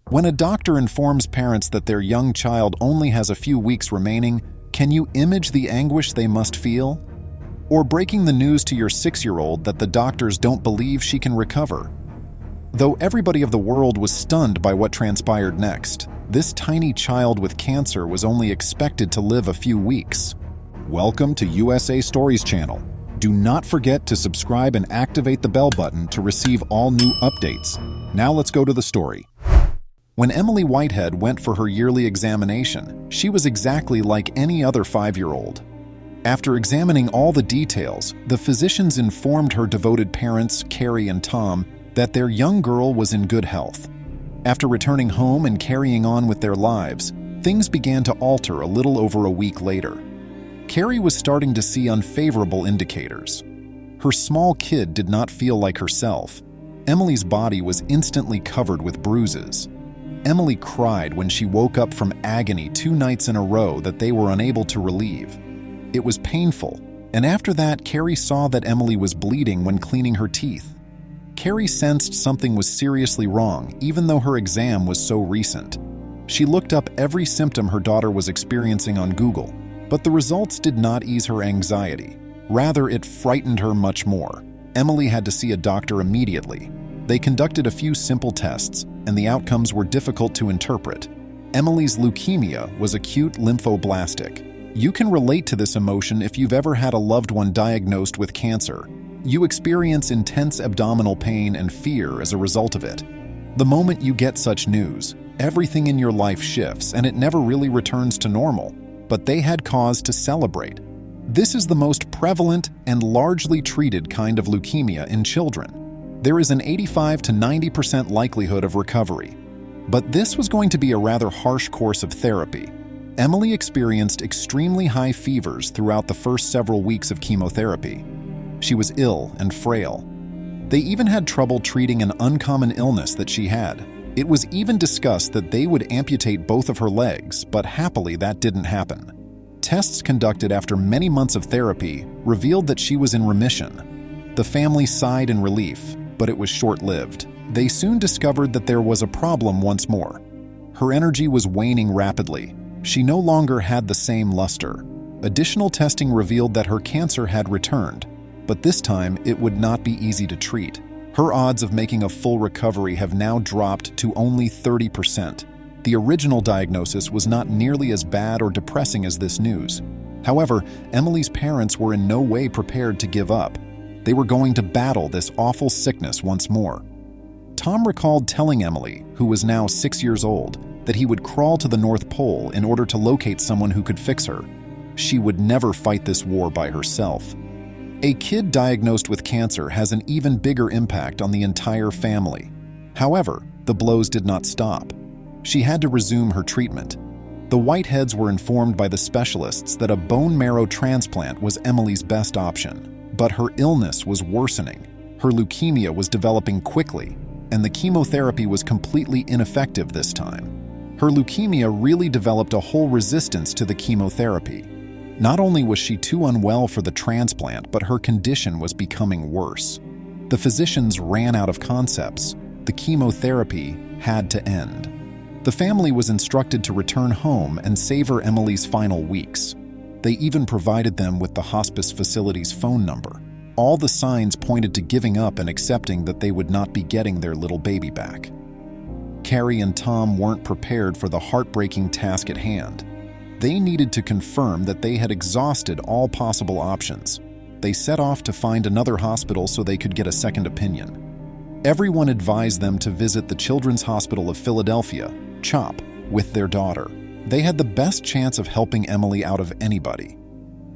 When a doctor informs parents that their young child only has a few weeks remaining, can you imagine the anguish they must feel? Or breaking the news to your 6-year-old that the doctors don't believe she can recover. Though everybody of the world was stunned by what transpired next, this tiny child with cancer was only expected to live a few weeks. Welcome to USA Stories channel. Do not forget to subscribe and activate the bell button to receive all new updates. Now let's go to the story. When Emily Whitehead went for her yearly examination, she was exactly like any other 5-year-old. After examining all the details, the physicians informed her devoted parents, Carrie and Tom, that their young girl was in good health. After returning home and carrying on with their lives, things began to alter a little over a week later. Carrie was starting to see unfavorable indicators. Her small kid did not feel like herself. Emily's body was instantly covered with bruises. Emily cried when she woke up from agony 2 nights in a row that they were unable to relieve. It was painful, and after that, Carrie saw that Emily was bleeding when cleaning her teeth. Carrie sensed something was seriously wrong, even though her exam was so recent. She looked up every symptom her daughter was experiencing on Google, but the results did not ease her anxiety. Rather, it frightened her much more. Emily had to see a doctor immediately. They conducted a few simple tests, and the outcomes were difficult to interpret. Emily's leukemia was acute lymphoblastic. You can relate to this emotion if you've ever had a loved one diagnosed with cancer. You experience intense abdominal pain and fear as a result of it. The moment you get such news, everything in your life shifts and it never really returns to normal. But they had cause to celebrate. This is the most prevalent and largely treated kind of leukemia in children. There is an 85 to 90% likelihood of recovery. But this was going to be a rather harsh course of therapy. Emily experienced extremely high fevers throughout the first several weeks of chemotherapy. She was ill and frail. They even had trouble treating an uncommon illness that she had. It was even discussed that they would amputate both of her legs, but happily that didn't happen. Tests conducted after many months of therapy revealed that she was in remission. The family sighed in relief, but it was short-lived. They soon discovered that there was a problem once more. Her energy was waning rapidly. She no longer had the same luster. Additional testing revealed that her cancer had returned, but this time it would not be easy to treat. Her odds of making a full recovery have now dropped to only 30%. The original diagnosis was not nearly as bad or depressing as this news. However, Emily's parents were in no way prepared to give up. They were going to battle this awful sickness once more. Tom recalled telling Emily, who was now 6 years old, that he would crawl to the North Pole in order to locate someone who could fix her. She would never fight this war by herself. A kid diagnosed with cancer has an even bigger impact on the entire family. However, the blows did not stop. She had to resume her treatment. The Whiteheads were informed by the specialists that a bone marrow transplant was Emily's best option, but her illness was worsening. Her leukemia was developing quickly, and the chemotherapy was completely ineffective this time. Her leukemia really developed a whole resistance to the chemotherapy. Not only was she too unwell for the transplant, but her condition was becoming worse. The physicians ran out of concepts. The chemotherapy had to end. The family was instructed to return home and savor Emily's final weeks. They even provided them with the hospice facility's phone number. All the signs pointed to giving up and accepting that they would not be getting their little baby back. Carrie and Tom weren't prepared for the heartbreaking task at hand. They needed to confirm that they had exhausted all possible options. They set off to find another hospital so they could get a second opinion. Everyone advised them to visit the Children's Hospital of Philadelphia, CHOP, with their daughter. They had the best chance of helping Emily out of anybody.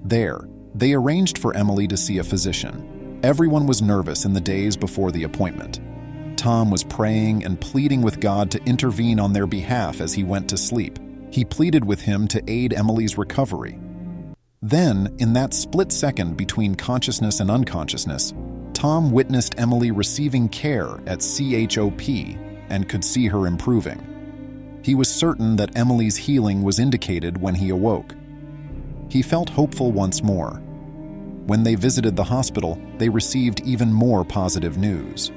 There, they arranged for Emily to see a physician. Everyone was nervous in the days before the appointment. Tom was praying and pleading with God to intervene on their behalf as he went to sleep. He pleaded with him to aid Emily's recovery. Then, in that split second between consciousness and unconsciousness, Tom witnessed Emily receiving care at CHOP and could see her improving. He was certain that Emily's healing was indicated when he awoke. He felt hopeful once more. When they visited the hospital, they received even more positive news.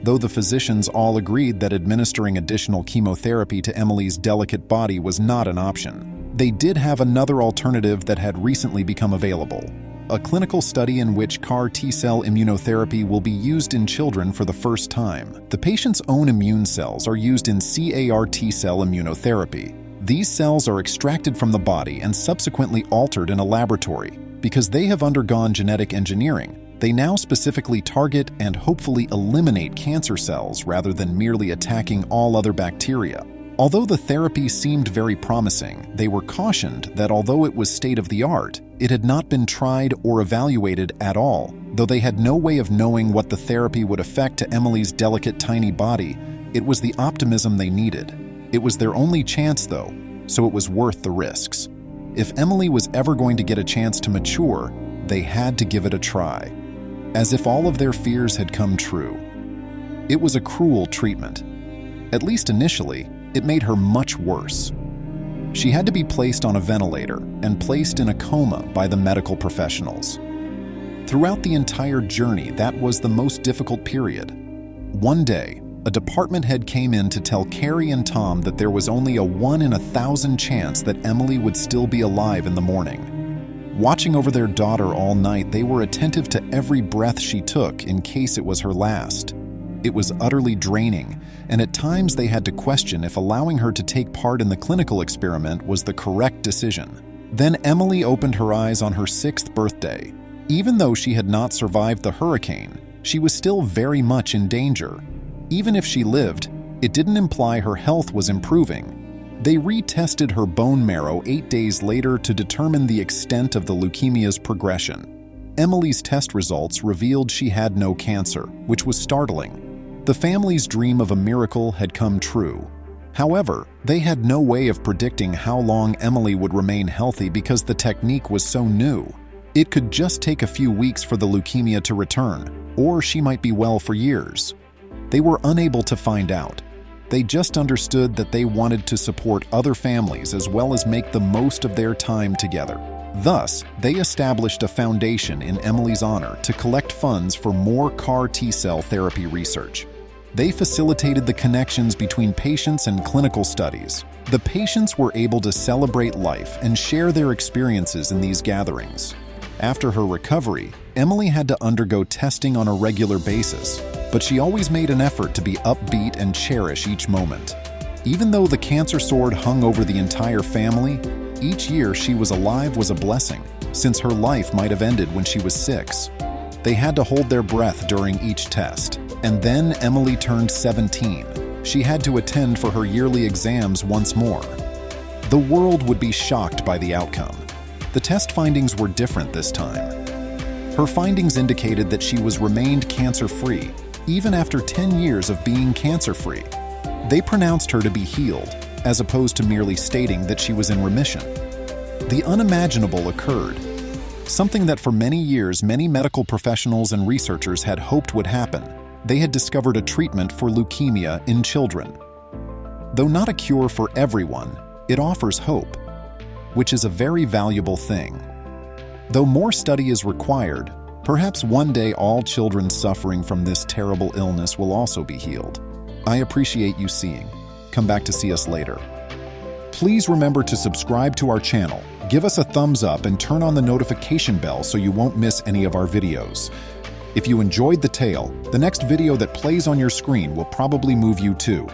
Though the physicians all agreed that administering additional chemotherapy to Emily's delicate body was not an option, they did have another alternative that had recently become available: a clinical study in which CAR T-cell immunotherapy will be used in children for the first time. The patient's own immune cells are used in CAR T-cell immunotherapy. These cells are extracted from the body and subsequently altered in a laboratory. Because they have undergone genetic engineering, they now specifically target and hopefully eliminate cancer cells rather than merely attacking all other bacteria. Although the therapy seemed very promising, they were cautioned that although it was state-of-the-art, it had not been tried or evaluated at all. Though they had no way of knowing what the therapy would affect to Emily's delicate tiny body, it was the optimism they needed. It was their only chance though, so it was worth the risks. If Emily was ever going to get a chance to mature, they had to give it a try. As if all of their fears had come true. It was a cruel treatment. At least initially, it made her much worse. She had to be placed on a ventilator and placed in a coma by the medical professionals. Throughout the entire journey, that was the most difficult period. One day, a department head came in to tell Carrie and Tom that there was only a 1 in 1,000 chance that Emily would still be alive in the morning. Watching over their daughter all night, they were attentive to every breath she took in case it was her last. It was utterly draining, and at times they had to question if allowing her to take part in the clinical experiment was the correct decision. Then Emily opened her eyes on her 6th birthday. Even though she had not survived the hurricane, she was still very much in danger. Even if she lived, it didn't imply her health was improving. They retested her bone marrow 8 days later to determine the extent of the leukemia's progression. Emily's test results revealed she had no cancer, which was startling. The family's dream of a miracle had come true. However, they had no way of predicting how long Emily would remain healthy because the technique was so new. It could just take a few weeks for the leukemia to return, or she might be well for years. They were unable to find out. They just understood that they wanted to support other families as well as make the most of their time together. Thus, they established a foundation in Emily's honor to collect funds for more CAR T-cell therapy research. They facilitated the connections between patients and clinical studies. The patients were able to celebrate life and share their experiences in these gatherings. After her recovery, Emily had to undergo testing on a regular basis, but she always made an effort to be upbeat and cherish each moment. Even though the cancer sword hung over the entire family, each year she was alive was a blessing, since her life might have ended when she was 6. They had to hold their breath during each test. And then Emily turned 17. She had to attend for her yearly exams once more. The world would be shocked by the outcome. The test findings were different this time. Her findings indicated that she was remained cancer-free, even after 10 years of being cancer-free. They pronounced her to be healed, as opposed to merely stating that she was in remission. The unimaginable occurred, something that for many years many medical professionals and researchers had hoped would happen. They had discovered a treatment for leukemia in children. Though not a cure for everyone, it offers hope, which is a very valuable thing. Though more study is required, perhaps one day all children suffering from this terrible illness will also be healed. I appreciate you seeing. Come back to see us later. Please remember to subscribe to our channel, give us a thumbs up, and turn on the notification bell so you won't miss any of our videos. If you enjoyed the tale, the next video that plays on your screen will probably move you too.